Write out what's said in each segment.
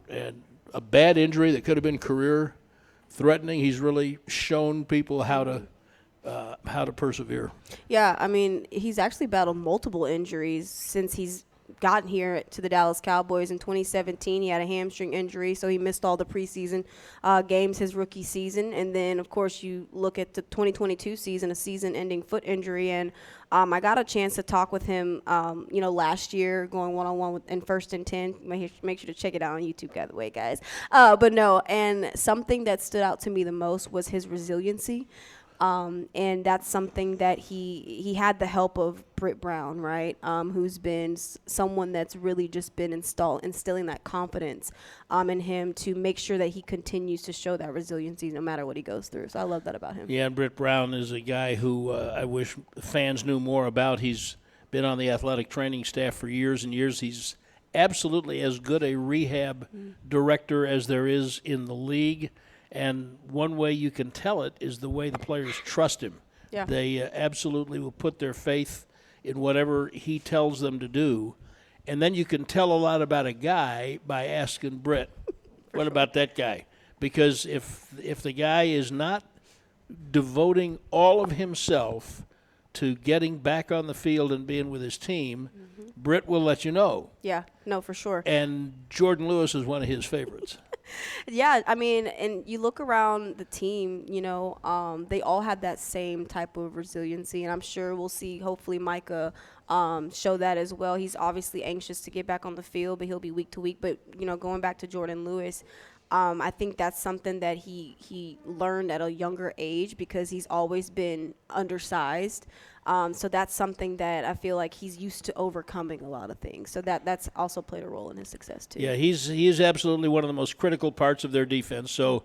and a bad injury that could have been career-threatening. He's really shown people how to persevere. Yeah, I mean, he's actually battled multiple injuries since he's gotten here to the Dallas Cowboys. In 2017, he had a hamstring injury, so he missed all the preseason games his rookie season. And then, of course, you look at the 2022 season, a season-ending foot injury. And I got a chance to talk with him, last year, going one-on-one in 1st and 10. Make sure to check it out on YouTube, by the way, guys. But no, and something that stood out to me the most was his resiliency. And that's something that he had the help of Britt Brown, right, who's been someone that's really just been instilling that confidence in him to make sure that he continues to show that resiliency no matter what he goes through. So I love that about him. Yeah, and Britt Brown is a guy who I wish fans knew more about. He's been on the athletic training staff for years and years. He's absolutely as good a rehab director as there is in the league. And one way you can tell it is the way the players trust him. Yeah. They absolutely will put their faith in whatever he tells them to do. And then you can tell a lot about a guy by asking Britt, what about that guy? Because if the guy is not devoting all of himself to getting back on the field and being with his team, Britt will let you know. Yeah, no, for sure. And Jourdan Lewis is one of his favorites. Yeah, I mean, and you look around the team, they all have that same type of resiliency, and I'm sure we'll see, hopefully, Micah show that as well. He's obviously anxious to get back on the field, but he'll be week to week. But, going back to Jourdan Lewis, I think that's something that he learned at a younger age because he's always been undersized. So that's something that I feel like he's used to overcoming a lot of things. So that's also played a role in his success too. Yeah, he is absolutely one of the most critical parts of their defense. So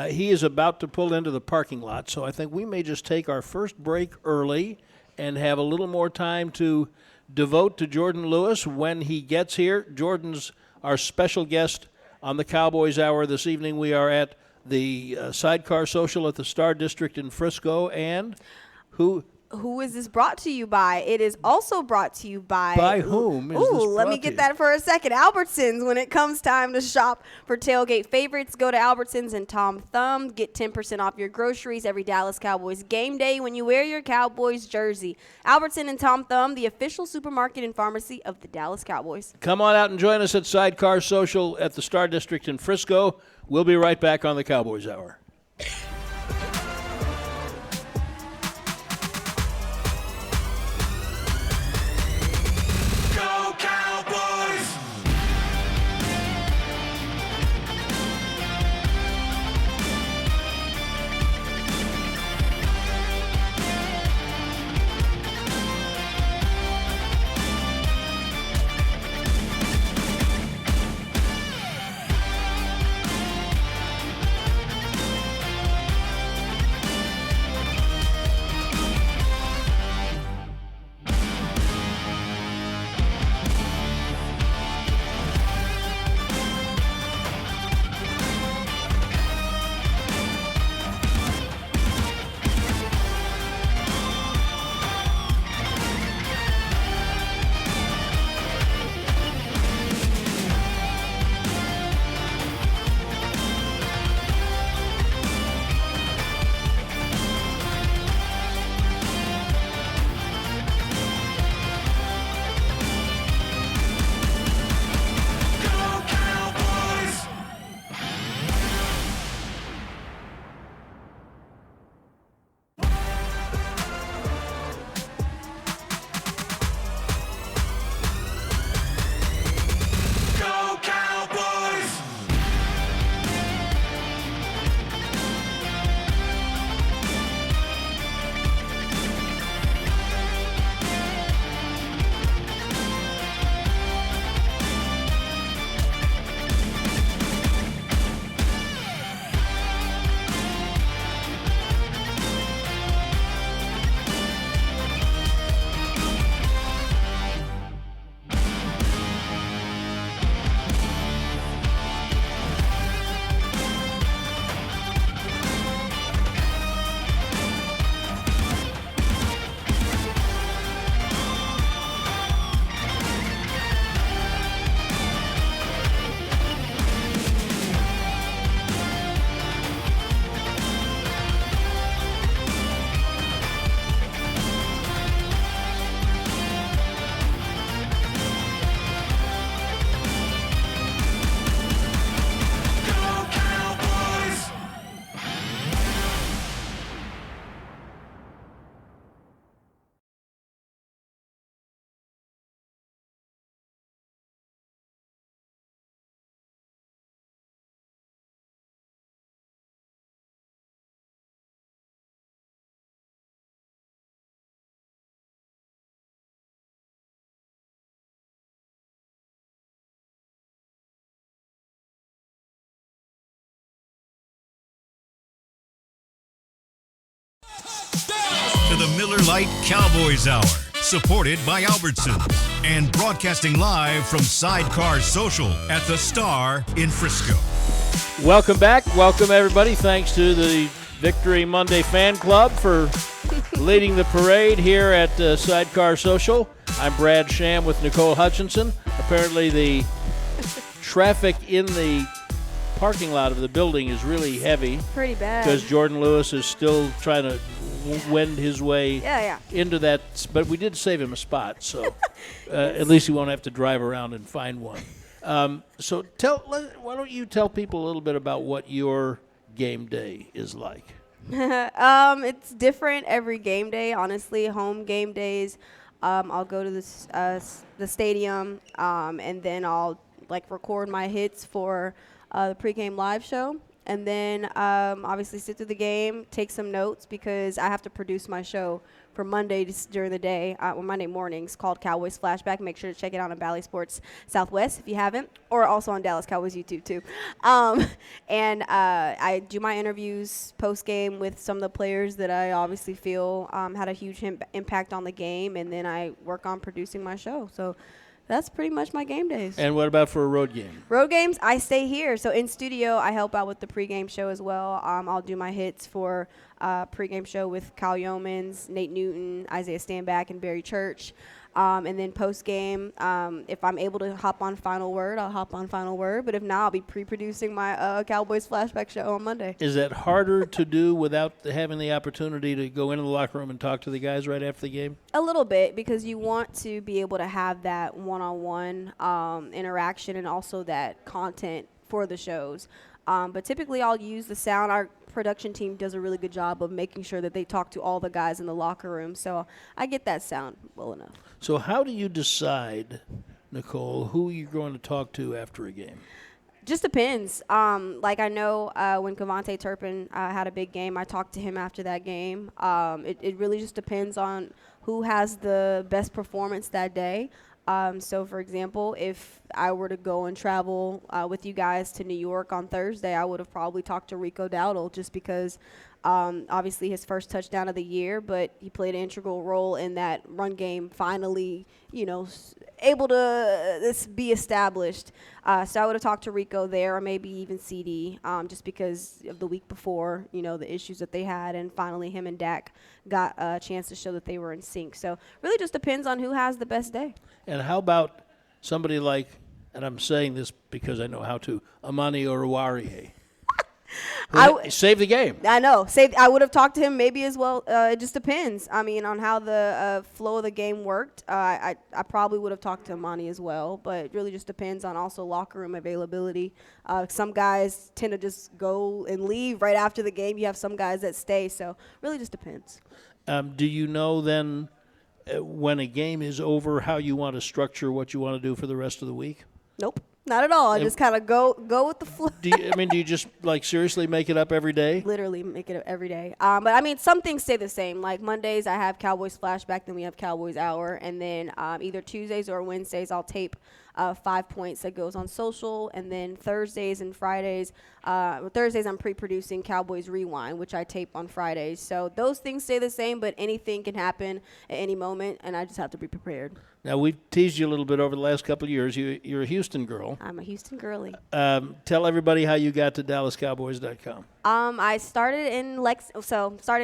he is about to pull into the parking lot. So I think we may just take our first break early and have a little more time to devote to Jourdan Lewis when he gets here. Jourdan's our special guest on the Cowboys Hour this evening. We are at the Sidecar Social at the Star District in Frisco. And who is this brought to you by? It is also brought to you by... By whom is this brought let me to get you? that for a second. Albertsons. When it comes time to shop for tailgate favorites, go to Albertsons and Tom Thumb. Get 10% off your groceries every Dallas Cowboys game day when you wear your Cowboys jersey. Albertsons and Tom Thumb, the official supermarket and pharmacy of the Dallas Cowboys. Come on out and join us at Sidecar Social at the Star District in Frisco. We'll be right back on the Cowboys Hour. Light Cowboys Hour, supported by Albertsons and broadcasting live from Sidecar Social at the Star in Frisco. Welcome back. Welcome, everybody. Thanks to the Victory Monday Fan Club for leading the parade here at Sidecar Social. I'm Brad Sham with Nicole Hutchison. Apparently the traffic in the parking lot of the building is really heavy. Pretty bad. Because Jourdan Lewis is still trying to wend his way into that. But we did save him a spot, so at least he won't have to drive around and find one. So why don't you tell people a little bit about what your game day is like? It's different every game day, honestly. Home game days, I'll go to the stadium, and then I'll record my hits for the pregame live show, and then obviously sit through the game, take some notes because I have to produce my show for Monday during the day, Monday mornings, called Cowboys Flashback. Make sure to check it out on Valley Sports Southwest if you haven't, or also on Dallas Cowboys YouTube too. And I do my interviews post-game with some of the players that I obviously feel had a huge impact on the game, and then I work on producing my show. So that's pretty much my game days. And what about for a road game? Road games, I stay here. So in studio, I help out with the pregame show as well. I'll do my hits for pregame show with Kyle Yeomans, Nate Newton, Isaiah Stanback, and Barry Church. And then postgame, if I'm able to hop on Final Word, I'll hop on Final Word. But if not, I'll be pre-producing my Cowboys Flashback show on Monday. Is that harder to do without having the opportunity to go into the locker room and talk to the guys right after the game? A little bit, because you want to be able to have that one-on-one interaction and also that content for the shows. But typically I'll use the sound. Our production team does a really good job of making sure that they talk to all the guys in the locker room. So I get that sound well enough. So how do you decide, Nicole, who you're going to talk to after a game? Just depends. I know when Kevontae Turpin had a big game, I talked to him after that game. It really just depends on who has the best performance that day. So, for example, if I were to go and travel with you guys to New York on Thursday, I would have probably talked to Rico Dowdle just because obviously his first touchdown of the year, but he played an integral role in that run game finally, able to be established. So I would have talked to Rico there, or maybe even CD, just because of the week before, the issues that they had, and finally him and Dak got a chance to show that they were in sync. So really just depends on who has the best day. And how about somebody like, and I'm saying this because I know how to, Amani Oruwariye? Save the game. I know. I would have talked to him maybe as well. It just depends. I mean, on how the flow of the game worked. I probably would have talked to Amani as well, but it really just depends on also locker room availability. Some guys tend to just go and leave right after the game. You have some guys that stay, so really just depends. Do you know then when a game is over how you want to structure what you want to do for the rest of the week? Nope. Not at all. I just kind of go with the flow. Do you just seriously make it up every day? Literally make it up every day. But some things stay the same. Like Mondays, I have Cowboys Flashback, then we have Cowboys Hour, and then either Tuesdays or Wednesdays, I'll tape 5 points that goes on social, and then Thursdays and Fridays. Thursdays I'm pre-producing Cowboys Rewind, which I tape on Fridays. So those things stay the same, but anything can happen at any moment, and I just have to be prepared. Now, we've teased you a little bit over the last couple of years. You're a Houston girl. I'm a Houston girlie. Tell everybody how you got to DallasCowboys.com. I started in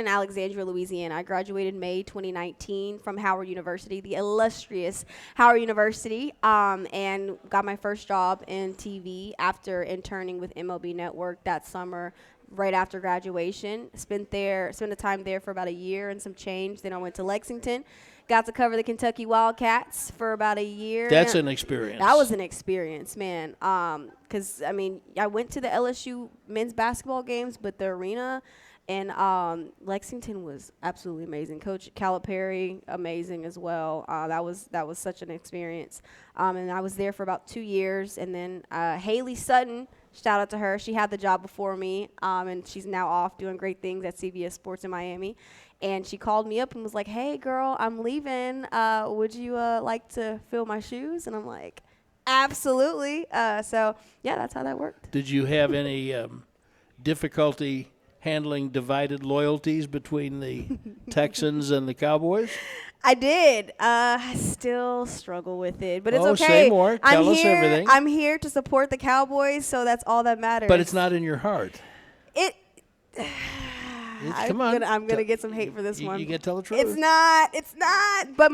Alexandria, Louisiana. I graduated May 2019 from Howard University, the illustrious Howard University, and got my first job in TV after interning with MLB Network that summer. Right after graduation, spent the time there for about a year and some change. Then I went to Lexington, got to cover the Kentucky Wildcats for about a year. That's an experience. That was an experience, man. Because I went to the LSU men's basketball games, but the arena in Lexington was absolutely amazing. Coach Calipari, amazing as well. That was such an experience. And I was there for about 2 years, and then Haley Sutton. Shout out to her. She had the job before me, and she's now off doing great things at CBS Sports in Miami. And she called me up and was like, "Hey, girl, I'm leaving. Would you like to fill my shoes?" And I'm like, "Absolutely." So, yeah, that's how that worked. Did you have any difficulty handling divided loyalties between the Texans and the Cowboys? I did. I still struggle with it, but it's Oh, okay. say more. Tell us everything. I'm here to support the Cowboys, so that's all that matters. But it's not in your heart. It. Come on. I'm gonna get some hate for this one. You can tell the truth. It's not. But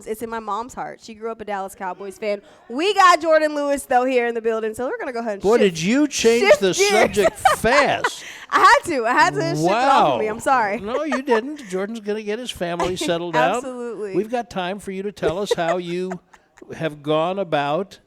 it's in my mom's heart. She grew up a Dallas Cowboys fan. We got Jourdan Lewis though here in the building, so we're gonna go ahead and Boy, shift. did you change shift the gears. subject fast. I had to shift it off of me. I'm sorry. No, you didn't. Jordan's going to get his family settled down. Absolutely. We've got time for you to tell us how you have gone about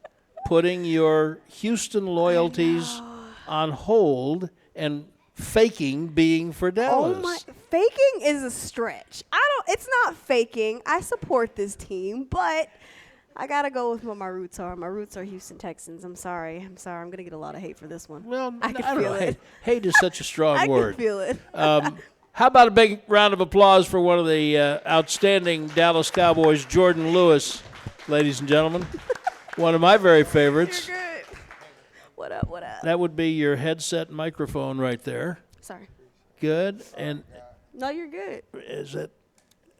putting your Houston loyalties on hold and faking being for Dallas. Oh my! Faking is a stretch. It's not faking. I support this team, but I gotta go with what my roots are. My roots are Houston Texans. I'm sorry. I'm gonna get a lot of hate for this one. Well, I can don't feel know. it. Hate is such a strong I word. can feel it. How about a big round of applause for one of the outstanding Dallas Cowboys, Jourdan Lewis, ladies and gentlemen. One of my very favorites. You're good. What up? What up? That would be your headset microphone right there. Sorry. Good. And No, you're good. is it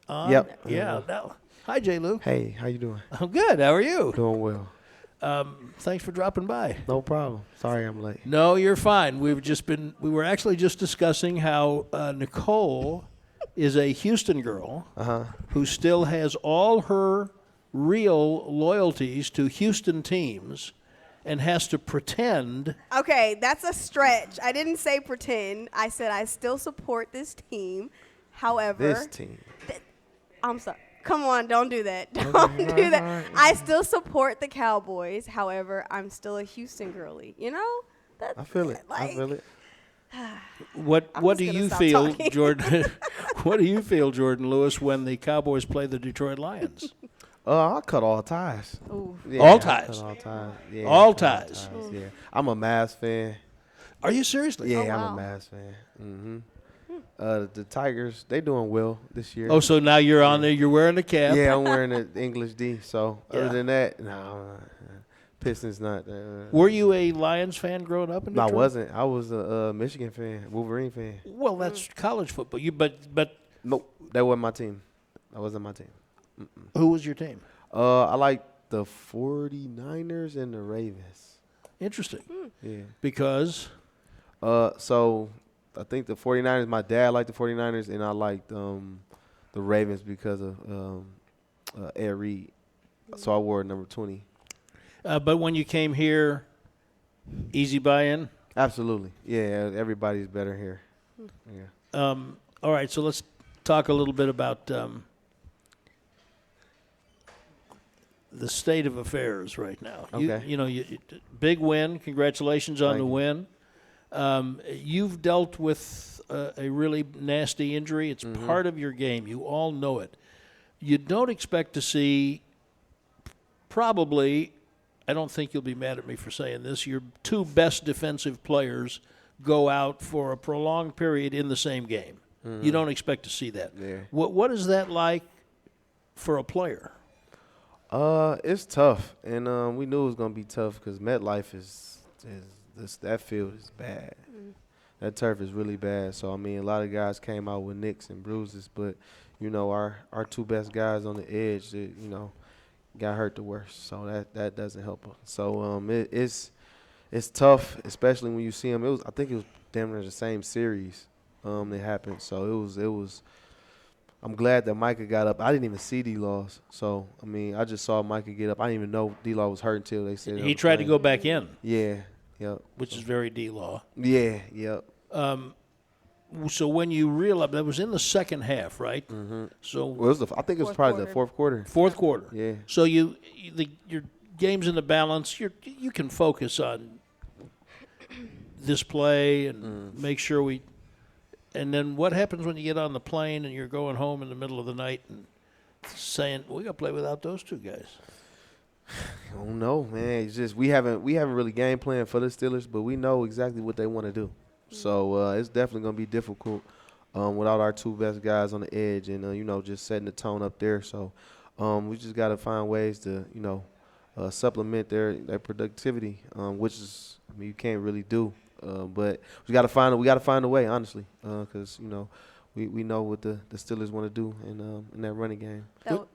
on? Yep. Yeah. No. Hi, J. Lou. Hey, how you doing? I'm good. How are you? Doing well. Thanks for dropping by. No problem. Sorry I'm late. No, you're fine. We were actually just discussing how Nicole is a Houston girl who still has all her real loyalties to Houston teams and has to pretend. Okay, that's a stretch. I didn't say pretend. I said I still support this team. However, This team. I'm sorry. Come on, don't do that. Don't do that. right. I still support the Cowboys. However, I'm still a Houston girly. You know? That's I feel it. I like- feel it. What I'm do just gonna you stop feel, talking. Jordan? What do you feel, Jourdan Lewis, when the Cowboys play the Detroit Lions? I cut all ties. Ooh. Yeah, All I ties? cut all ties. Yeah, All I cut ties? Yeah. I'm a Mavs fan. Are you seriously? Yeah, Oh, I'm wow. a Mavs fan. The Tigers, they doing well this year. Oh, so now you're on there. You're wearing the cap. yeah, I'm wearing the English D. So Yeah. other than that, no. Pistons not. Were you a Lions fan growing up in No, I Detroit? wasn't. I was a Michigan fan, Wolverine fan. Well, that's college football. But Nope, that wasn't my team. That wasn't my team. who was your team? I like the 49ers and the Ravens. Interesting. Yeah. Because So I think the 49ers, my dad liked the 49ers, and I liked the Ravens because of Ed Reed. So I wore number 20. but when you came here, easy buy-in. Absolutely. Yeah, everybody's better here. Yeah. All right, so let's talk a little bit about the state of affairs right now. Okay. You big win. Congratulations on Thank the you. win. You've dealt with a really nasty injury. It's Mm-hmm. part of your game. You all know it. You don't expect to see probably, I don't think you'll be mad at me for saying this, your two best defensive players go out for a prolonged period in the same game. You don't expect to see that. Yeah. What is that like for a player? It's tough, and we knew it was gonna be tough because MetLife is that field is bad. That turf is really bad. So I mean, a lot of guys came out with nicks and bruises, but you know, our two best guys on the edge, got hurt the worst. So that doesn't help them. So it's tough, especially when you see them. I think it was damn near the same series that happened. So it was. I'm glad that Micah got up. I didn't even see D-Laws. So, I mean, I just saw Micah get up. I didn't even know D-Law was hurt until they said He tried to go back in, Yeah, yep. which is very D-law. Yeah, yep. So when you realize that was in the second half, right? So Well, I think it was Fourth probably quarter. the fourth quarter. fourth quarter. Yeah. So your game's in the balance. You can focus on this play and make sure we. And then what happens when you get on the plane and you're going home in the middle of the night and saying we got to play without those two guys? I don't know, man. It's just we haven't really game planned for the Steelers, but we know exactly what they want to do. So it's definitely going to be difficult without our two best guys on the edge and, just setting the tone up there. So we just got to find ways to, supplement their productivity, which is, I mean, you can't really do But we got to find a way, honestly, because we know what the Steelers want to do in that running game. Go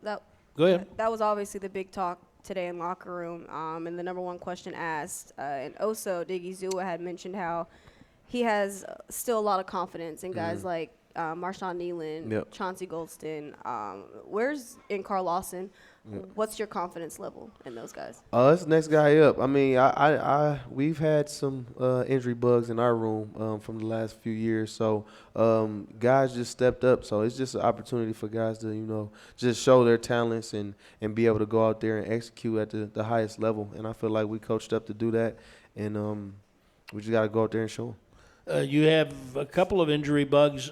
ahead. That was obviously the big talk today in locker room, and the number one question asked. And also, Diggy Zua had mentioned how he has still a lot of confidence in guys like Marshawn Nealon, Chauncey Goldston. Where's in Carl Lawson? What's your confidence level in those guys? It's the next guy up. I mean, we've had some injury bugs in our room from the last few years, so guys just stepped up. So it's just an opportunity for guys to just show their talents and be able to go out there and execute at the highest level. And I feel like we coached up to do that, and we just got to go out there and show them. You have a couple of injury bugs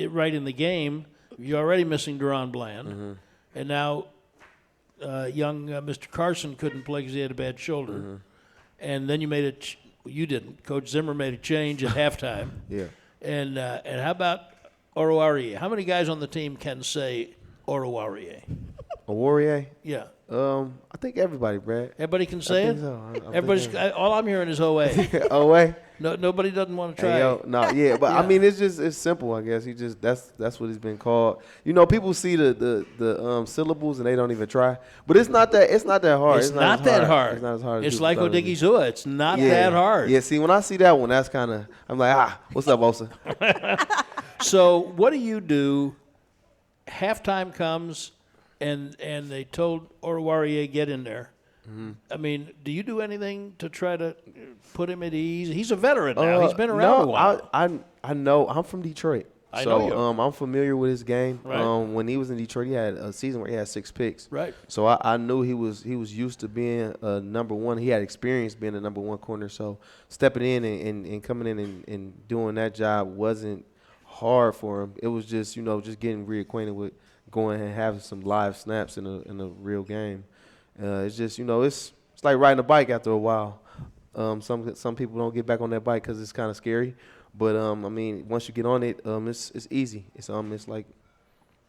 right in the game. You're already missing Jourdan Bland, and now young Mr. Carson couldn't play because he had a bad shoulder. And then you made it. You didn't. Coach Zimmer made a change at halftime. Yeah. And how about Oruwariye? How many guys on the team can say Oruwariye? Warrior? Yeah. I think everybody, Brad. Everybody can say I it? think so. Everybody's. All I'm hearing is OA. OA? No, nobody doesn't want to try. But Yeah. I mean, it's simple. I guess that's what he's been called. People see the syllables and they don't even try. But it's not that hard. It's not that hard. It's not as hard. It's as like people thought it Odiggy was. Zua. It's not that hard. Yeah. See, when I see that one, that's kind of I'm like, what's up, Osa? So what do you do? Halftime comes, and they told Oruwariye get in there. I mean, do you do anything to try to put him at ease? He's a veteran now. He's been around a while. I know. I'm from Detroit. I know you. I'm familiar with his game. Right. When he was in Detroit, he had a season where he had 6 picks. Right. So I knew he was used to being a number one. He had experience being a number one corner. So stepping in and coming in and doing that job wasn't hard for him. It was just just getting reacquainted with going and having some live snaps in a real game. It's just it's like riding a bike after a while. Some people don't get back on that bike because it's kind of scary. But I mean, once you get on it, it's easy. It's like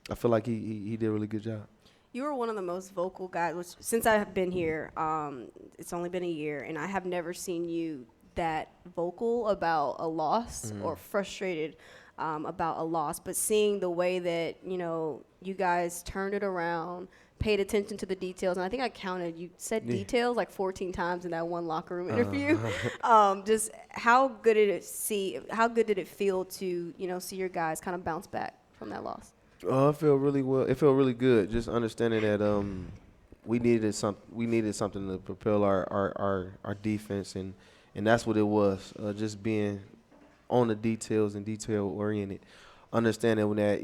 I feel like he did a really good job. You were one of the most vocal guys, which since I have been here, it's only been a year, and I have never seen you that vocal about a loss or frustrated about a loss. But seeing the way that you guys turned it around, paid attention to the details, and I think I counted. You said details like 14 times in that one locker room interview. Just how good did it feel to see your guys kind of bounce back from that loss? It felt really well. It felt really good. Just understanding that we needed something to propel our defense, and that's what it was. Just being on the details and detail oriented. Understanding that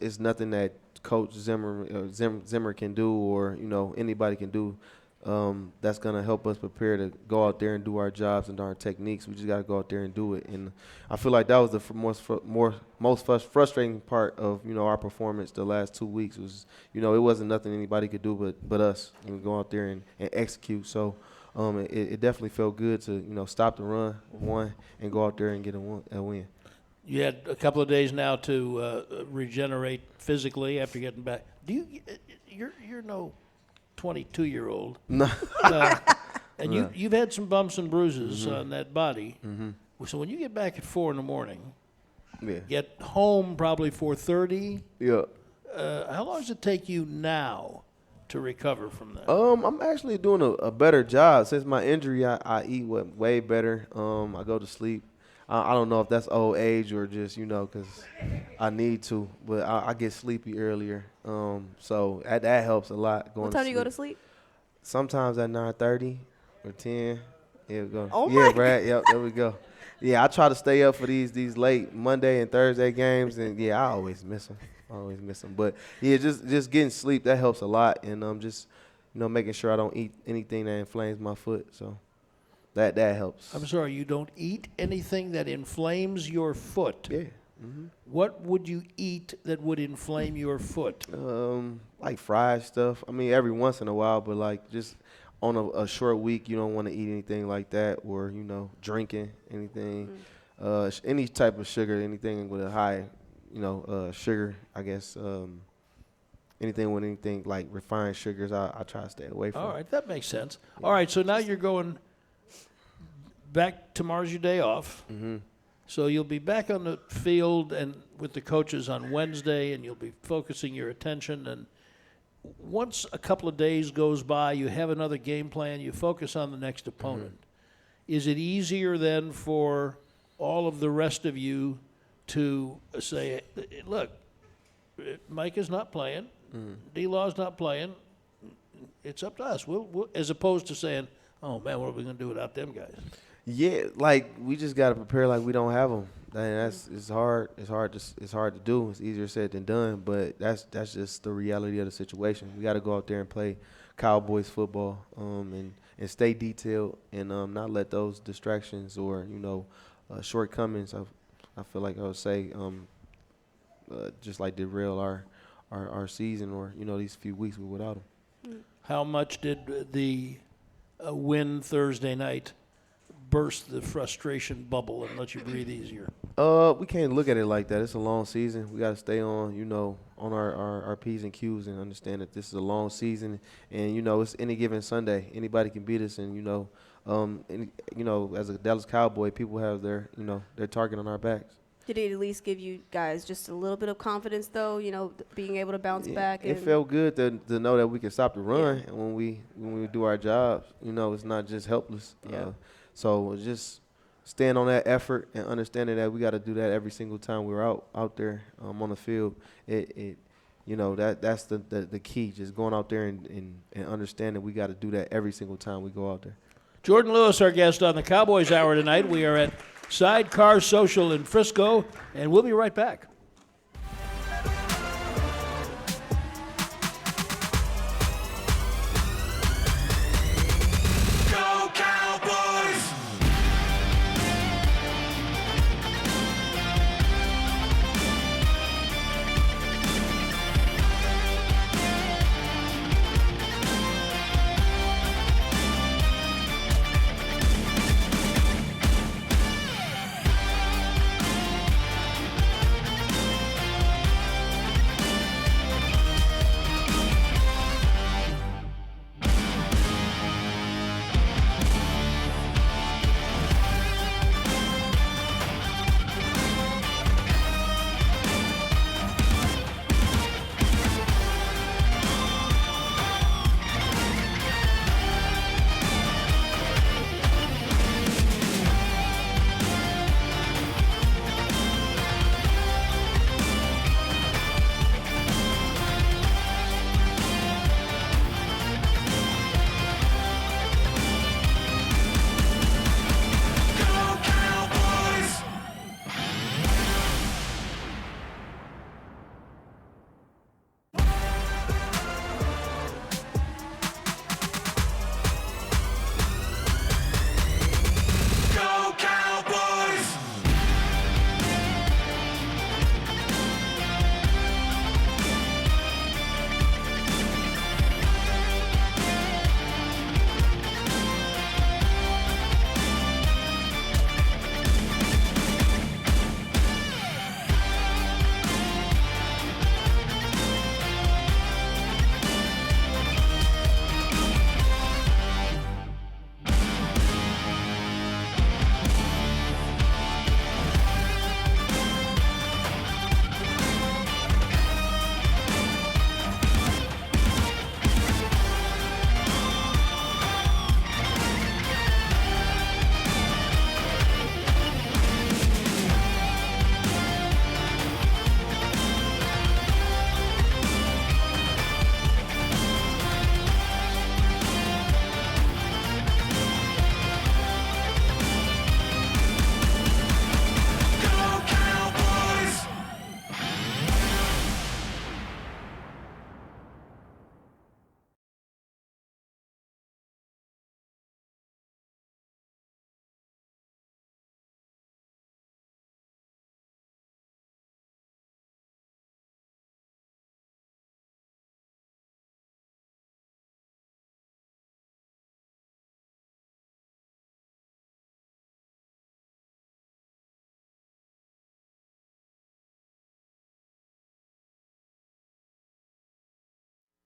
it's nothing that Coach Zimmer can do or anybody can do that's gonna help us prepare to go out there and do our jobs and our techniques. We just gotta go out there and do it. And I feel like that was the most frustrating part of our performance the last 2 weeks. Was it wasn't nothing anybody could do but us go out there and execute. So it definitely felt good to stop the run one and go out there and get a win. You had a couple of days now to regenerate physically after getting back. You're no 22-year-old. No. And you've had some bumps and bruises on that body. So when you get back at 4 a.m, get home probably 4:30. Yeah. How long does it take you now to recover from that? I'm actually doing a better job since my injury. I eat way better. I go to sleep. I don't know if that's old age or just because I need to, but I get sleepy earlier. So that helps a lot. What time do you go to sleep? Sometimes at 9:30 or 10. Here we go. Oh yeah, Brad. Yep, there we go. Yeah, I try to stay up for these late Monday and Thursday games, and I always miss them. But yeah, just getting sleep, that helps a lot, and just making sure I don't eat anything that inflames my foot. So. That helps. I'm sorry, you don't eat anything that inflames your foot. Yeah. What would you eat that would inflame your foot? Like fried stuff. I mean, every once in a while, but like just on a short week, you don't want to eat anything like that, or drinking anything, any type of sugar, anything with a high, sugar. I guess anything with anything like refined sugars, I try to stay away from. All right, that makes sense. All right, so now you're going back tomorrow's your day off. Mm-hmm. So you'll be back on the field and with the coaches on Wednesday, and you'll be focusing your attention. And once a couple of days goes by, you have another game plan, you focus on the next opponent. Mm-hmm. Is it easier then for all of the rest of you to say, look, Mike is not playing, D-Law's not playing, it's up to us. We'll, as opposed to saying, oh, man, what are we going to do without them guys? Yeah, like we just got to prepare like we don't have them. It's hard. It's hard to do. It's easier said than done. But that's just the reality of the situation. We got to go out there and play Cowboys football, and stay detailed and not let those distractions or shortcomings. I feel like I would say just like derail our season or these few weeks without them. How much did the win Thursday night burst the frustration bubble and let you breathe easier? We can't look at it like that. It's a long season. We got to stay on our P's and Q's and understand that this is a long season. And, it's any given Sunday. Anybody can beat us. And, as a Dallas Cowboy, people have their target on our backs. Did it at least give you guys just a little bit of confidence, though, being able to bounce back? It felt good to know that we can stop the run. And when we do our jobs, it's not just helpless. Yeah. So just staying on that effort and understanding that we got to do that every single time we're out there on the field. That's the key. Just going out there and understanding we got to do that every single time we go out there. Jourdan Lewis, our guest on the Cowboys Hour tonight. We are at Sidecar Social in Frisco, and we'll be right back.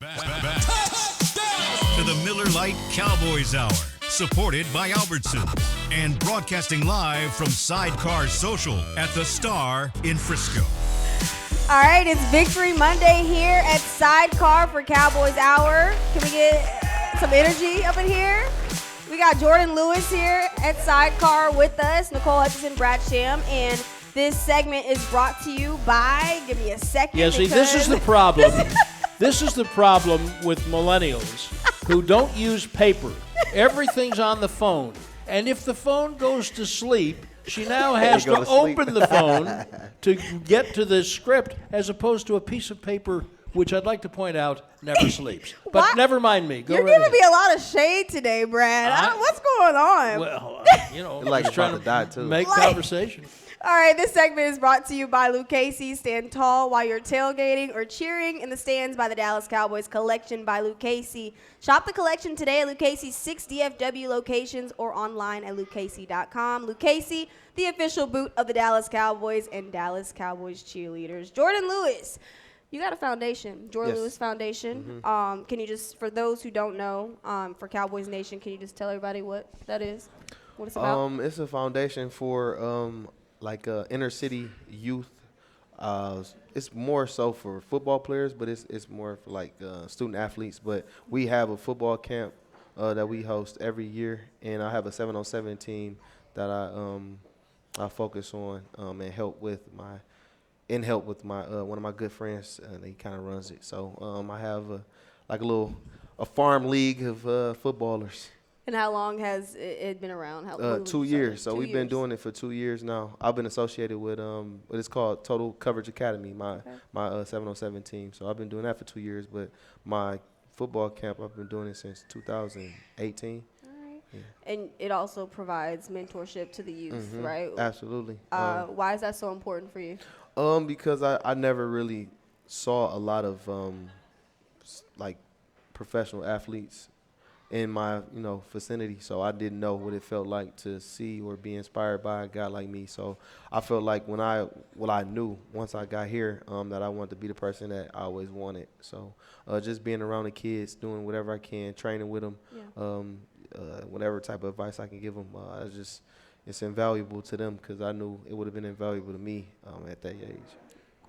Back to the Miller Lite Cowboys Hour, supported by Albertsons, and broadcasting live from Sidecar Social at the Star in Frisco. All right, it's Victory Monday here at Sidecar for Cowboys Hour. Can we get some energy up in here? We got Jourdan Lewis here at Sidecar with us, Nicole Hutchison, Brad Sham, and this segment is brought to you by, give me a second. Yeah, see, this is the problem. This is the problem with millennials who don't use paper. Everything's on the phone. And if the phone goes to sleep, she now has to open the phone to get to the script as opposed to a piece of paper, which I'd like to point out never sleeps. But Why? Never mind me. You're giving me a lot of shade today, Brad. What's going on? Well, you know, Like just about trying to die, too. make conversation. All right, this segment is brought to you by Lucchese. Stand tall while you're tailgating or cheering in the stands by the Dallas Cowboys collection by Lucchese. Shop the collection today at Lucchese's 6 DFW locations or online at lucchese.com. Lucchese, the official boot of the Dallas Cowboys and Dallas Cowboys cheerleaders. Jourdan Lewis, you got a foundation, Jourdan Yes. Lewis Foundation. Can you just, for those who don't know, for Cowboys Nation, can you just tell everybody what that is, what it's about? It's a foundation for inner city youth. It's more so for football players, but it's more for like student athletes. But we have a football camp that we host every year, and I have a 7-on-7 team that I focus on and help with my one of my good friends. He kind of runs it. So I have a farm league of footballers. And how long has it been around? 2 years. So we've been doing it for 2 years now. I've been associated with what it's called Total Coverage Academy, my 7-on-7 team. So I've been doing that for 2 years. But my football camp, I've been doing it since 2018. All right. Yeah. And it also provides mentorship to the youth, right? Absolutely. Why is that so important for you? Because I never really saw a lot of professional athletes in my vicinity, so I didn't know what it felt like to see or be inspired by a guy like me. So I felt like I knew once I got here that I wanted to be the person that I always wanted. So just being around the kids, doing whatever I can, training with them, whatever type of advice I can give them, it's invaluable to them because I knew it would have been invaluable to me at that age.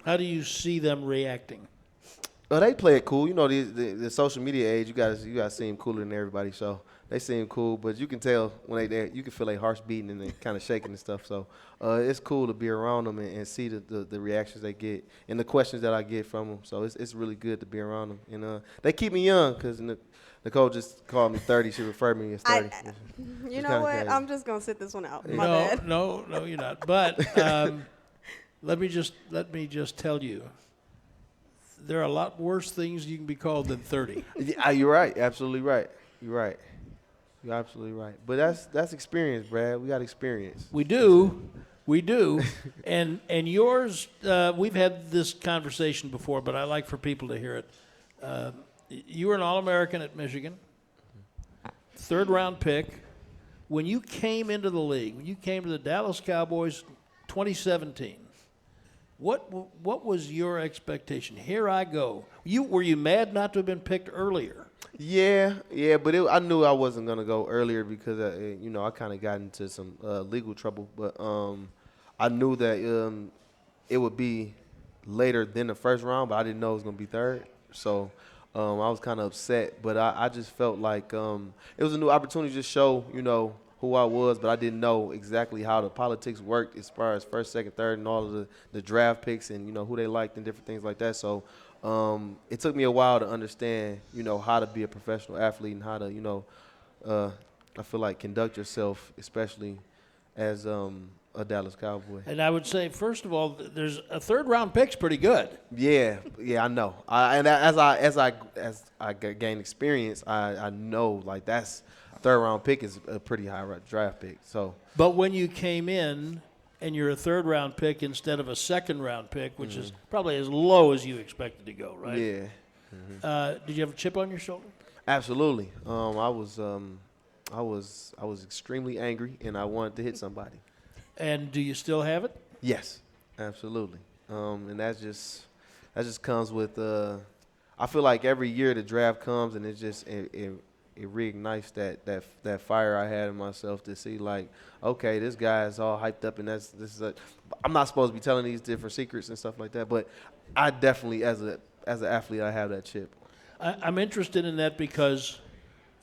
How do you see them reacting? They play it cool. The social media age, you gotta seem cooler than everybody. So they seem cool, but you can tell when they there, you can feel their hearts beating and they kind of shaking and stuff. So it's cool to be around them and see the reactions they get and the questions that I get from them. So it's really good to be around them. And they keep me young because Nicole just called me 30. She referred me as 30. You know what? Crazy. I'm just gonna sit this one out. My bad. No, you're not. But let me just tell you. There are a lot worse things you can be called than 30. Yeah, you're right. Absolutely right. You're right. You're absolutely right. But that's experience, Brad. We got experience. We do. And yours, we've had this conversation before, but I like for people to hear it. You were an All-American at Michigan, third-round pick. When you came into the league, when you came to the Dallas Cowboys 2017, What was your expectation? Here I go. Were you mad not to have been picked earlier? Yeah, but I knew I wasn't gonna go earlier because I kind of got into some legal trouble. But I knew that it would be later than the first round, but I didn't know it was gonna be third. So I was kind of upset. But I just felt like it was a new opportunity to show who I was, but I didn't know exactly how the politics worked as far as first, second, third, and all of the draft picks and, who they liked and different things like that. So it took me a while to understand, how to be a professional athlete and how to, I feel like conduct yourself, especially as a Dallas Cowboy. And I would say, first of all, there's a third-round pick's pretty good. Yeah, I know. And as I gain experience, I know, like, that's – third-round pick is a pretty high draft pick. So, but when you came in and you're a third-round pick instead of a second-round pick, which is probably as low as you expected to go, right? Yeah. Did you have a chip on your shoulder? Absolutely. I was extremely angry, and I wanted to hit somebody. And do you still have it? Yes, absolutely. And that just comes with. I feel like every year the draft comes, and it it reignites that fire I had in myself to see like, okay, this guy is all hyped up, and I'm not supposed to be telling these different secrets and stuff like that, but I definitely, as an athlete, I have that chip. I'm interested in that because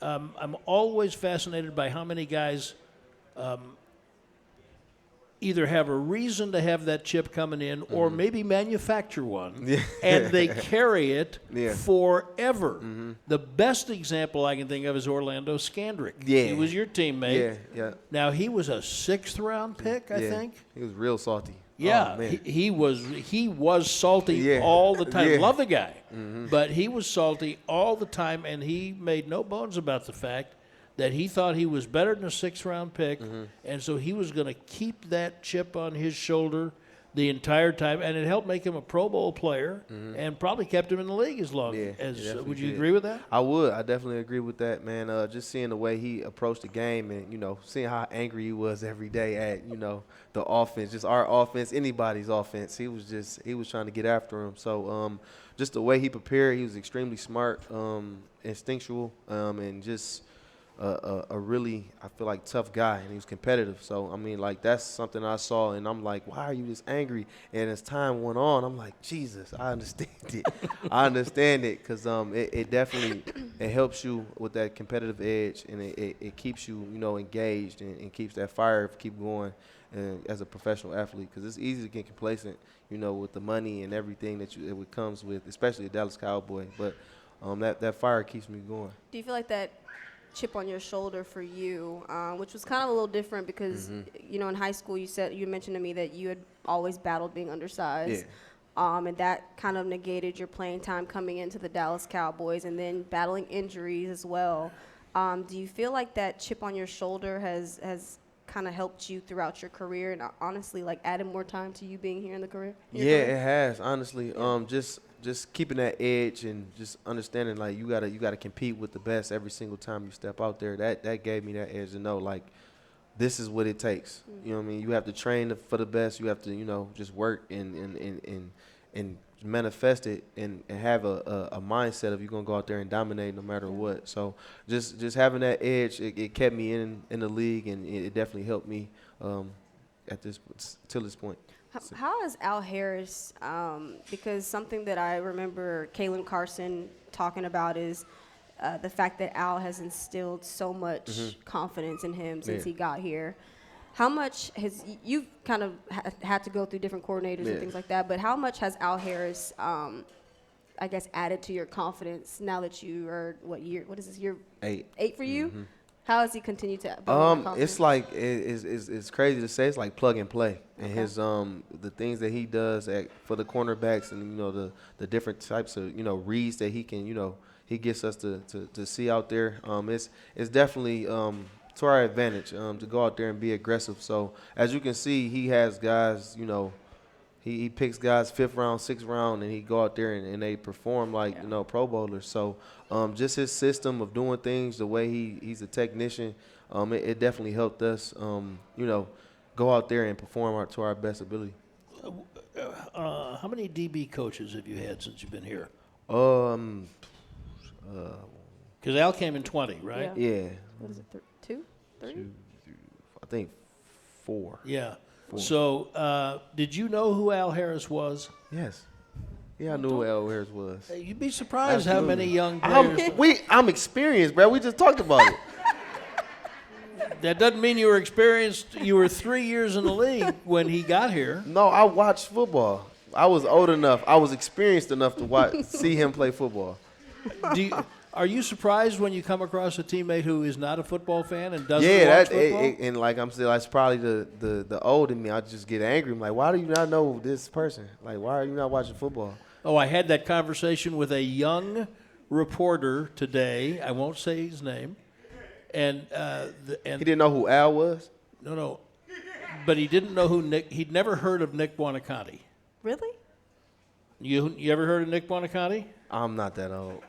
I'm always fascinated by how many guys either have a reason to have that chip coming in or maybe manufacture one, and they carry it forever. The best example I can think of is Orlando Scandrick. Yeah. He was your teammate. Yeah. Now, he was a 6th-round pick, I think. He was real salty. Yeah, Oh, man. he was salty all the time. Yeah. Love the guy, but he was salty all the time, and he made no bones about the fact that he thought he was better than a 6th-round pick, and so he was going to keep that chip on his shoulder the entire time, and it helped make him a Pro Bowl player and probably kept him in the league as long as. Would you agree with that? I would. I definitely agree with that, man. Just seeing the way he approached the game and, seeing how angry he was every day at, the offense, just our offense, anybody's offense. He was trying to get after him. So just the way he prepared, he was extremely smart, instinctual, and just a really, I feel like, tough guy, and he was competitive. So, I mean, like, that's something I saw, and I'm like, why are you this angry? And as time went on, I'm like, Jesus, I understand it. I understand it because it definitely it helps you with that competitive edge, and it keeps you, engaged and keeps that fire keep going as a professional athlete, because it's easy to get complacent, with the money and everything that it comes with, especially a Dallas Cowboy. But that fire keeps me going. Do you feel like that chip on your shoulder for you, which was kind of a little different because, in high school you mentioned to me that you had always battled being undersized. Yeah. And that kind of negated your playing time coming into the Dallas Cowboys and then battling injuries as well. Do you feel like that chip on your shoulder has kind of helped you throughout your career and honestly like added more time to you being here in the career? It has, honestly. Just keeping that edge and just understanding like you gotta compete with the best every single time you step out there. That gave me that edge to know like this is what it takes. You know what I mean? You have to train for the best. You have to just work and manifest it and have a mindset of you're gonna go out there and dominate no matter what. So just having that edge, it kept me in the league, and it definitely helped me till this point. How is Al Harris, because something that I remember Kalen Carson talking about is the fact that Al has instilled so much confidence in him since he got here. How much you've kind of had to go through different coordinators and things like that, but how much has Al Harris, I guess, added to your confidence now that you are, what is this, year 8 for you? How has he continued to build confidence? It's like it's crazy to say. It's like plug and play, and his the things that he does for the cornerbacks, and the different types of reads that he can he gets us to see out there. It's definitely to our advantage to go out there and be aggressive. So as you can see, he has guys. He picks guys 5th round, 6th round, and he go out there and they perform like Pro Bowlers. So just his system of doing things, the way he's a technician, it definitely helped us go out there and perform to our best ability. How many DB coaches have you had since you've been here? Because Al came in 20, right? Yeah. What is it, 2? 3? I think 4. Yeah. So, did you know who Al Harris was? Yes. Yeah, I knew who Al Harris was. You'd be surprised how many young I'm players. I'm experienced, bro. We just talked about it. That doesn't mean you were experienced. You were 3 years in the league when he got here. No, I watched football. I was old enough. I was experienced enough to see him play football. Are you surprised when you come across a teammate who is not a football fan and doesn't watch football? And like I'm still, that's probably the old in me. I just get angry. I'm like, why do you not know this person? Like, why are you not watching football? Oh, I had that conversation with a young reporter today. I won't say his name. And he didn't know who Al was? No. But he didn't know who Nick. He'd never heard of Nick Buoniconti. Really? You ever heard of Nick Buoniconti? I'm not that old.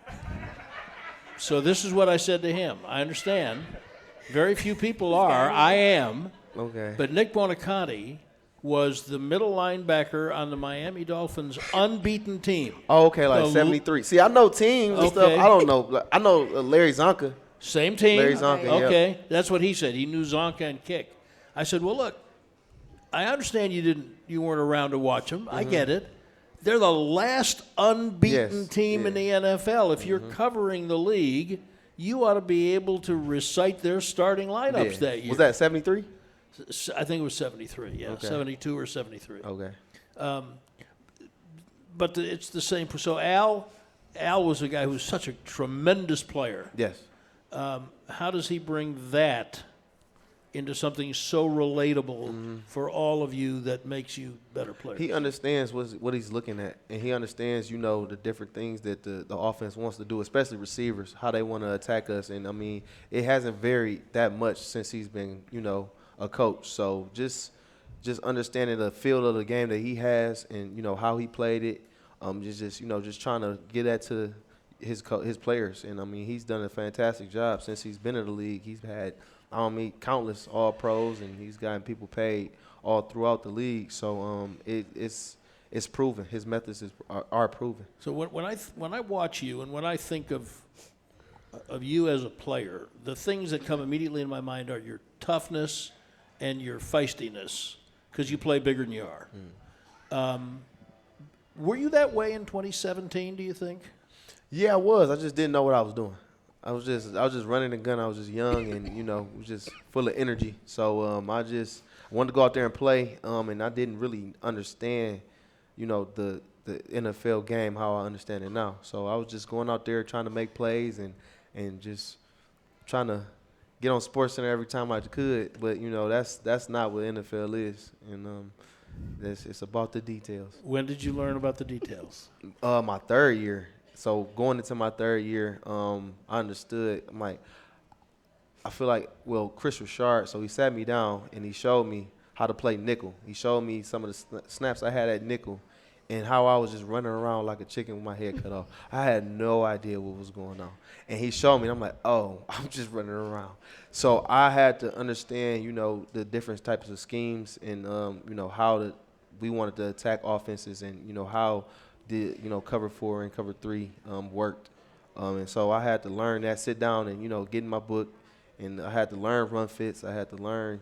So this is what I said to him. I understand. Very few people are. I am. Okay. But Nick Buoniconti was the middle linebacker on the Miami Dolphins' unbeaten team. Oh, okay, like 73. See, I know teams and stuff. I don't know. I know Larry Zonka. Same team? Larry Zonka, yep. Okay, that's what he said. He knew Zonka and Kick. I said, well, look, I understand you weren't around to watch them. I get it. They're the last unbeaten team in the NFL. If you're covering the league, you ought to be able to recite their starting lineups that year. Was that 73? I think it was 73, yeah, Okay. 72 or 73. Okay. But it's the same. So Al was a guy who was such a tremendous player. Yes. How does he bring that into something so relatable for all of you that makes you better players? He understands what he's looking at, and he understands, the different things that the offense wants to do, especially receivers, how they want to attack us. And, I mean, it hasn't varied that much since he's been, a coach. So just understanding the field of the game that he has and, how he played it, just trying to get that to his players. And, I mean, he's done a fantastic job since he's been in the league. He's had countless All-Pros, and he's gotten people paid all throughout the league. So it's proven. His methods are proven. So when I watch you and when I think of you as a player, the things that come immediately in my mind are your toughness and your feistiness, because you play bigger than you are. Were you that way in 2017, do you think? Yeah, I was. I just didn't know what I was doing. I was just running the gun. I was just young and, was just full of energy. So I just wanted to go out there and play, and I didn't really understand, the NFL game how I understand it now. So I was just going out there trying to make plays and just trying to get on SportsCenter every time I could. But, that's not what NFL is. And it's about the details. When did you learn about the details? My third year. So going into my third year, I understood. I'm like, I feel like, Chris Richard, so he sat me down and he showed me how to play nickel. He showed me some of the snaps I had at nickel and how I was just running around like a chicken with my head cut off. I had no idea what was going on. And he showed me, and I'm like, oh, I'm just running around. So I had to understand, the different types of schemes and, how we wanted to attack offenses and, how cover 4 and cover 3 worked. And so I had to learn that, sit down and, get in my book. And I had to learn run fits. I had to learn,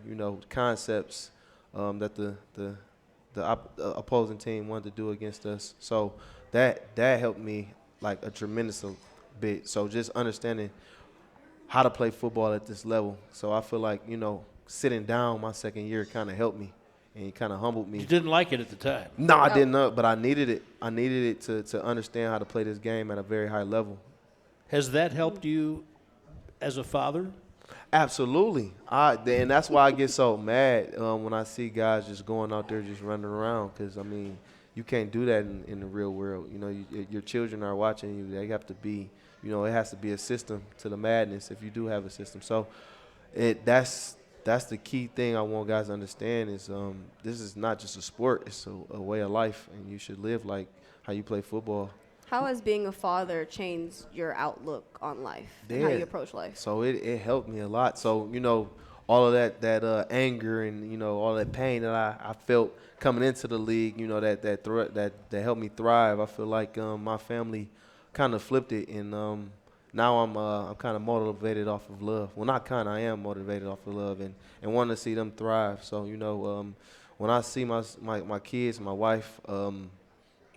concepts that the opposing team wanted to do against us. So that helped me like a tremendous bit. So just understanding how to play football at this level. So I feel like, sitting down my second year kind of helped me. And he kind of humbled me. You didn't like it at the time. No, I didn't, but I needed it. I needed it to understand how to play this game at a very high level. Has that helped you as a father? Absolutely. And that's why I get so mad when I see guys just going out there just running around because, I mean, you can't do that in the real world. Your children are watching you. They have to be, it has to be a system to the madness if you do have a system. So that's the key thing I want guys to understand is this is not just a sport. It's a way of life, and you should live like how you play football. How has being a father changed your outlook on life and how you approach life? So it helped me a lot. So, all of that anger and, all that pain that I felt coming into the league, that helped me thrive. I feel like my family kind of flipped it, and now I'm kind of motivated off of love. Well, not kind of, I am motivated off of love and want to see them thrive. So, when I see my kids, my wife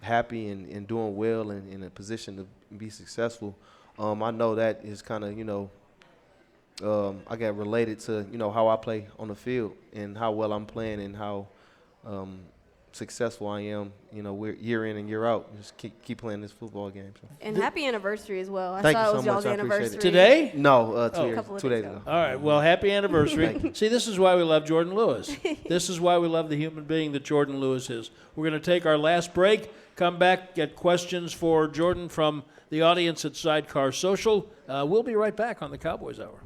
happy and doing well and in a position to be successful, I know that is kind of, I get related to, how I play on the field and how well I'm playing and how successful I am, we're year in and year out. Just keep playing this football game. So. And happy anniversary as well. Thank I saw you it was so y'all's much. I appreciate it. anniversary. Today? No, 2 couple of days days ago. All right. Well, happy anniversary. See, this is why we love Jourdan Lewis. This is why we love the human being that Jourdan Lewis is. We're going to take our last break, come back, get questions for Jourdan from the audience at Sidecar Social. We'll be right back on the Cowboys Hour.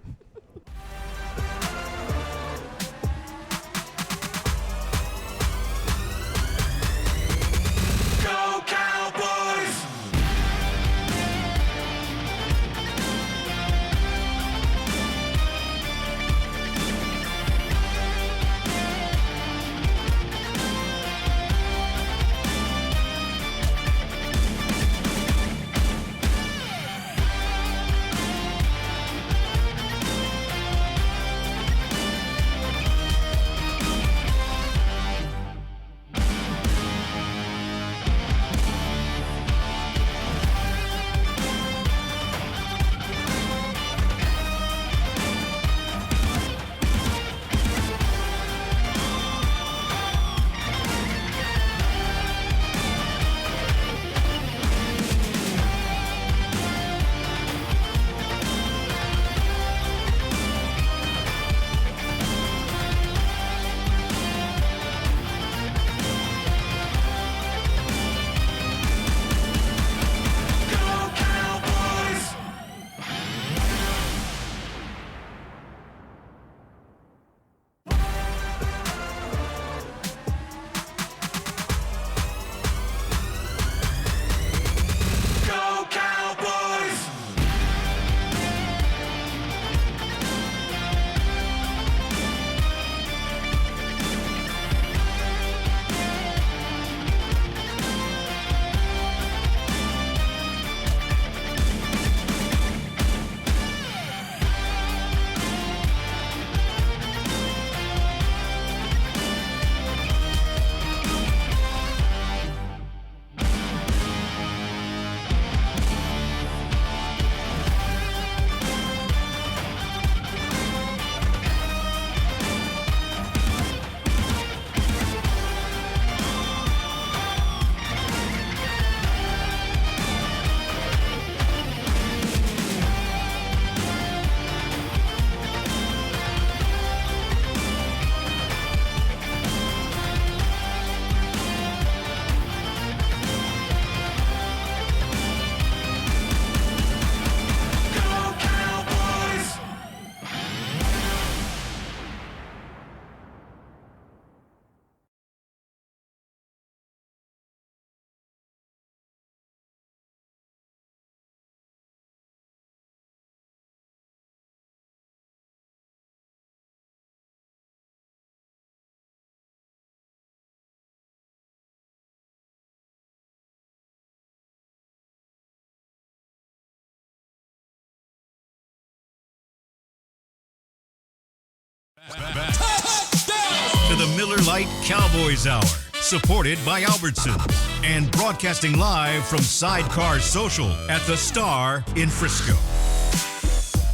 to the Miller Lite Cowboys Hour, supported by Albertsons and broadcasting live from Sidecar Social at the Star in Frisco.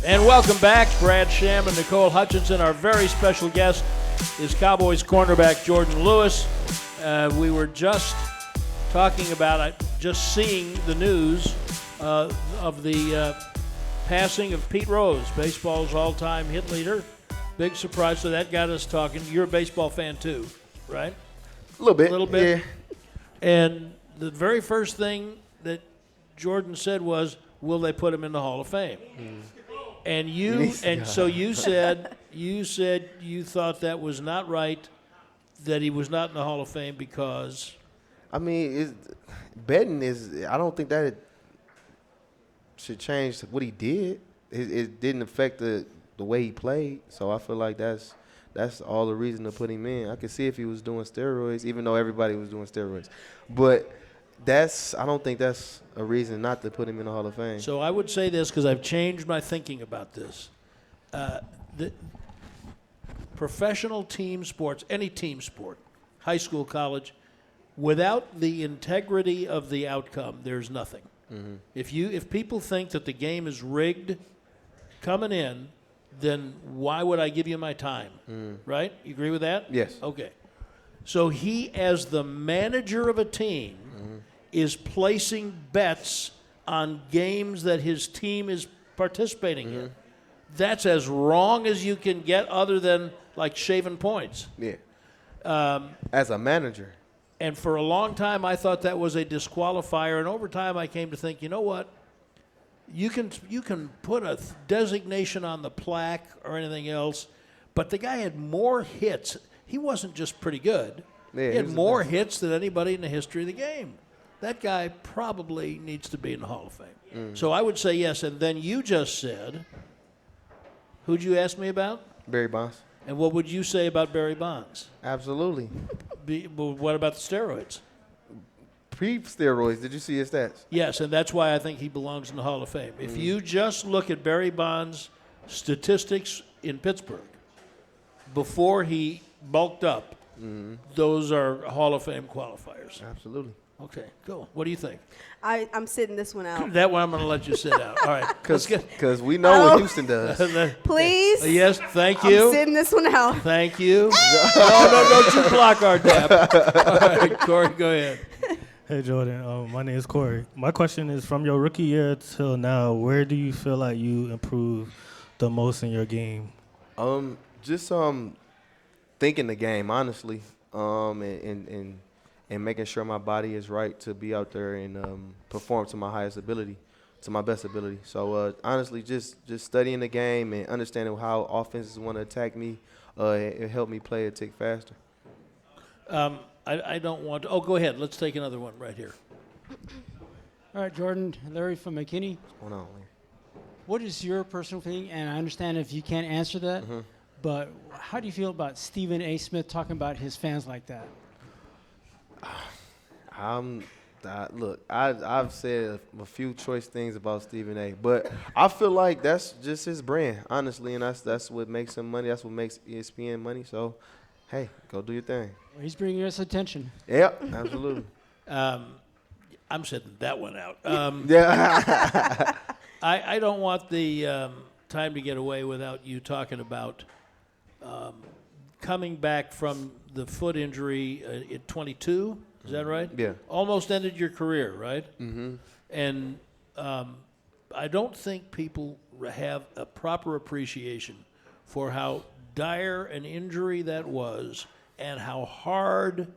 And welcome back, Brad Sham and Nicole Hutchison. Our very special guest is Cowboys cornerback Jourdan Lewis. We were just talking about just seeing the news of the passing of Pete Rose, baseball's all-time hit leader. Big surprise, so that got us talking. You're a baseball fan too, right? A little bit. A little bit. Yeah. And the very first thing that Jourdan said was, will they put him in the Hall of Fame? And so you said you thought that was not right, that he was not in the Hall of Fame because. I mean, betting is. I don't think that it should change what he did. It didn't affect the way he played. So I feel like that's all the reason to put him in. I could see if he was doing steroids, even though everybody was doing steroids. But I don't think that's a reason not to put him in the Hall of Fame. So I would say this because I've changed my thinking about this. The professional team sports, any team sport, high school, college, without the integrity of the outcome, there's nothing. Mm-hmm. If people think that the game is rigged coming in, then why would I give you my time? Right? You agree with that? Yes. Okay. So he, as the manager of a team, is placing bets on games that his team is participating in. That's as wrong as you can get, other than like shaving points. Yeah. As a manager. And for a long time, I thought that was a disqualifier. And over time, I came to think, you know what? You can put a designation on the plaque or anything else, but the guy had more hits. He wasn't just pretty good. Yeah, he had more hits than anybody in the history of the game. That guy probably needs to be in the Hall of Fame. So I would say yes. And then you just said, who'd you ask me about? Barry Bonds. And what would you say about Barry Bonds? Absolutely. Well, what about the steroids? Pre-steroids, did you see his stats? Yes, and that's why I think he belongs in the Hall of Fame. If you just look at Barry Bonds' statistics in Pittsburgh before he bulked up, those are Hall of Fame qualifiers. Absolutely. Okay, cool. What do you think? I'm sitting this one out. That one I'm going to let you sit out. All right. Because we know what Houston does. Please. Yes, thank you. I'm sitting this one out. Thank you. No, don't you block our tap. All right, Corey, go ahead. Hey, Jourdan. My name is Corey. My question is, from your rookie year till now, where do you feel like you improved the most in your game? Just thinking the game, honestly, and making sure my body is right to be out there and perform to my highest ability, to my best ability. So honestly, just studying the game and understanding how offenses want to attack me, it helped me play a tick faster. I don't want to. Oh, go ahead. Let's take another one right here. All right, Jourdan, Larry from McKinney. What's going on, Larry? What is your personal feeling? And I understand if you can't answer that, but how do you feel about Stephen A. Smith talking about his fans like that? Look, I've said a few choice things about Stephen A., but I feel like that's just his brand, honestly, and that's what makes him money. That's what makes ESPN money. So, hey, go do your thing. Well, he's bringing us attention. Yep, absolutely. I'm sitting that one out. Yeah. I don't want the time to get away without you talking about coming back from the foot injury at 22. Is that right? Yeah. Almost ended your career, right? Mm-hmm. And I don't think people have a proper appreciation for how dire an injury that was and how hard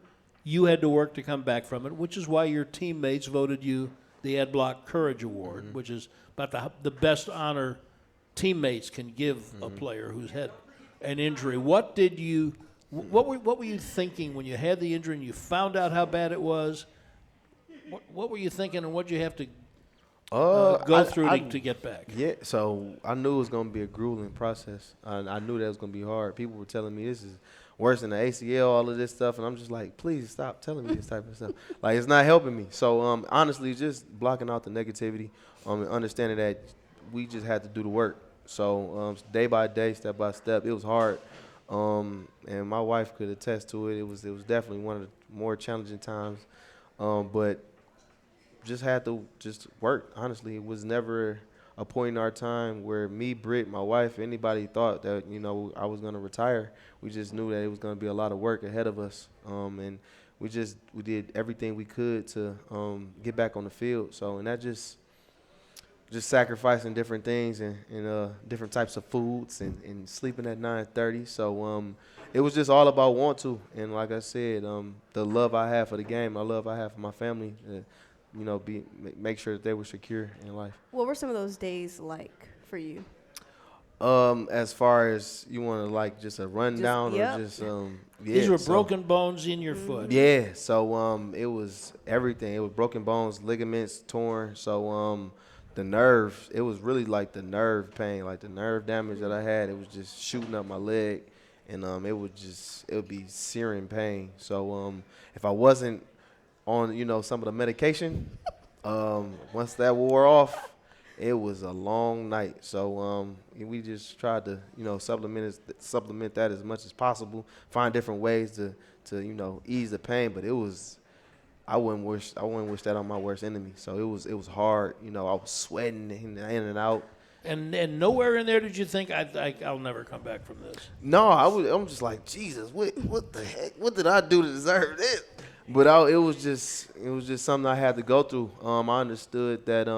you had to work to come back from it, which is why your teammates voted you the Ed Block Courage Award, which is about the best honor teammates can give a player who's had an injury. What were you thinking when you had the injury and you found out how bad it was? What were you thinking, and what did you have to go through to get back? Yeah, so I knew it was going to be a grueling process. I knew that was going to be hard. People were telling me this is worse than the ACL, all of this stuff, and I'm just like, please stop telling me this type of stuff. Like, it's not helping me. So, honestly, just blocking out the negativity and understanding that we just had to do the work. So, day by day, step by step, it was hard. And my wife could attest to it. It was definitely one of the more challenging times, but just had to just work. Honestly, it was never a point in our time where me, Britt, my wife, anybody thought that I was gonna retire. We just knew that it was gonna be a lot of work ahead of us, and we did everything we could to get back on the field. So, and that just sacrificing different things and different types of foods and sleeping at 9:30. So it was just all about want to. And like I said, the love I have for the game, the love I have for my family, make sure that they were secure in life. What were some of those days like for you? As far as you want to like just a rundown Yep. or just These were broken bones in your foot. Yeah, so it was everything. It was broken bones, ligaments torn. So the nerves, it was really like the nerve pain, like the nerve damage that I had. It was just shooting up my leg, and it would be searing pain. So if I wasn't on some of the medication, once that wore off, it was a long night. So we just tried to supplement that as much as possible, find different ways to ease the pain. But it was, I wouldn't wish that on my worst enemy. So it was hard. I was sweating in and out. And nowhere in there did you think I'll never come back from this? No, I'm just like, Jesus, what the heck? What did I do to deserve this? But it was just something I had to go through. I understood that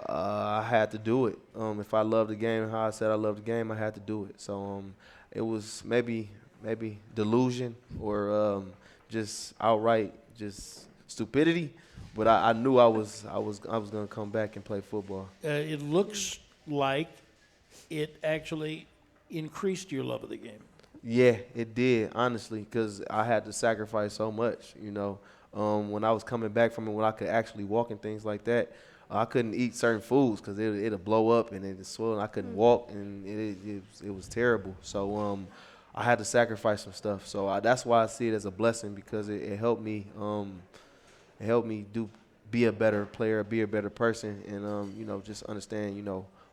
I had to do it. If I loved the game, how I said I loved the game, I had to do it. So it was maybe delusion or just outright just stupidity. But I knew I was gonna come back and play football. It looks like it actually increased your love of the game. Yeah, it did, honestly, because I had to sacrifice so much. When I was coming back from it, when I could actually walk and things like that, I couldn't eat certain foods because it'll blow up and it'd swell, and I couldn't walk, and it was terrible. So I had to sacrifice some stuff. So that's why I see it as a blessing, because it helped me. It helped me be a better player, be a better person, and just understand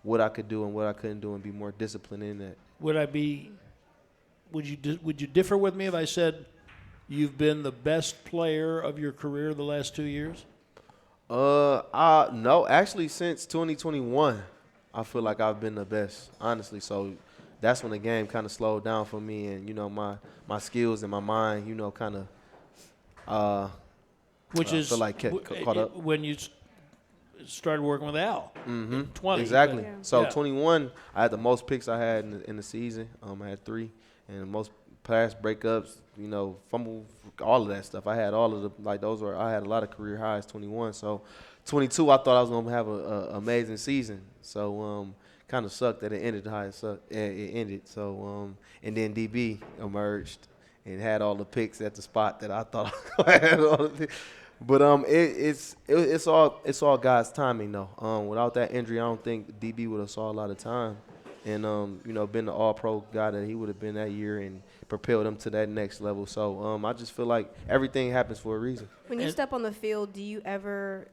what I could do and what I couldn't do, and be more disciplined in that. Would you differ with me if I said you've been the best player of your career the last 2 years? No, actually since 2021, I feel like I've been the best, honestly. So that's when the game kind of slowed down for me, and my skills and my mind, kind of Which is feel like caught up when you started working with Al. In 20. Exactly. Yeah. So Yeah. 21, I had the most picks I had in the season. I had 3, and the most pass breakups, fumble, all of that stuff. I had all of I had a lot of career highs. 21. So 22, I thought I was gonna have a amazing season. So kind of sucked that it ended how it sucked. It ended. So and then DB emerged and had all the picks at the spot that I thought I had all the picks. But it's all God's timing though. Without that injury, I don't think DB would have saw a lot of time, and been the All-Pro guy that he would have been that year and propelled him to that next level. So I just feel like everything happens for a reason. When you step on the field, do you ever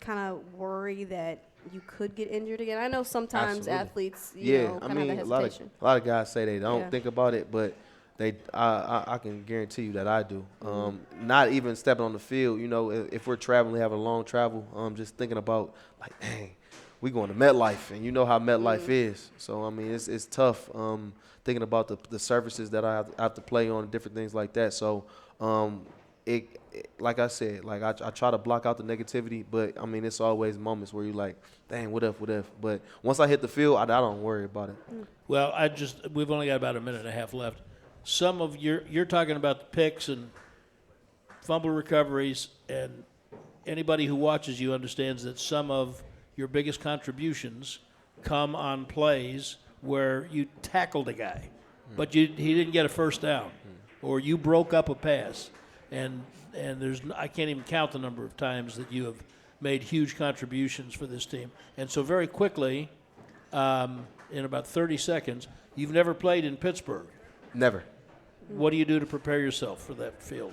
kind of worry that you could get injured again? I know sometimes Absolutely. athletes, I kind mean, of have a hesitation. lot of guys say they don't Yeah. think about it, but I can guarantee you that I do. Not even stepping on the field, if we're traveling, have a long travel, just thinking about like, dang, we going to MetLife, and you know how MetLife is. So I mean, it's tough thinking about the surfaces that I have to play on and different things like that. So it like I said, like I try to block out the negativity, but I mean, it's always moments where you're like, dang, what if? But once I hit the field, I don't worry about it. Well, we've only got about a minute and a half left. Some of you're talking about the picks and fumble recoveries, and anybody who watches you understands that some of your biggest contributions come on plays where you tackled a guy, but he didn't get a first down, or you broke up a pass, and I can't even count the number of times that you have made huge contributions for this team. And so very quickly, in about 30 seconds, you've never played in Pittsburgh. Never. What do you do to prepare yourself for that field?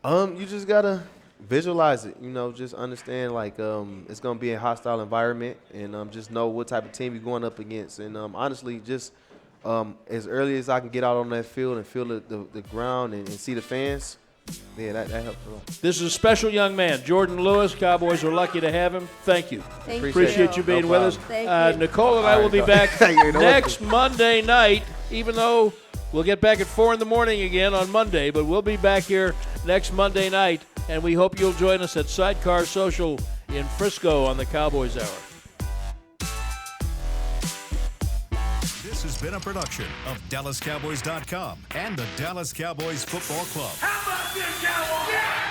You just gotta visualize it. Just understand like it's gonna be a hostile environment, and just know what type of team you're going up against. And honestly, just as early as I can get out on that field and feel the ground and see the fans, that helps a lot. This is a special young man, Jourdan Lewis. Cowboys are lucky to have him. Thank you. Thank Appreciate you being No with us. problem. Thank you. Nicole and I will be back You know next Monday night, even though we'll get back at 4 in the morning again on Monday, but we'll be back here next Monday night, and we hope you'll join us at Sidecar Social in Frisco on the Cowboys Hour. This has been a production of DallasCowboys.com and the Dallas Cowboys Football Club. How about this, Cowboys? Yeah!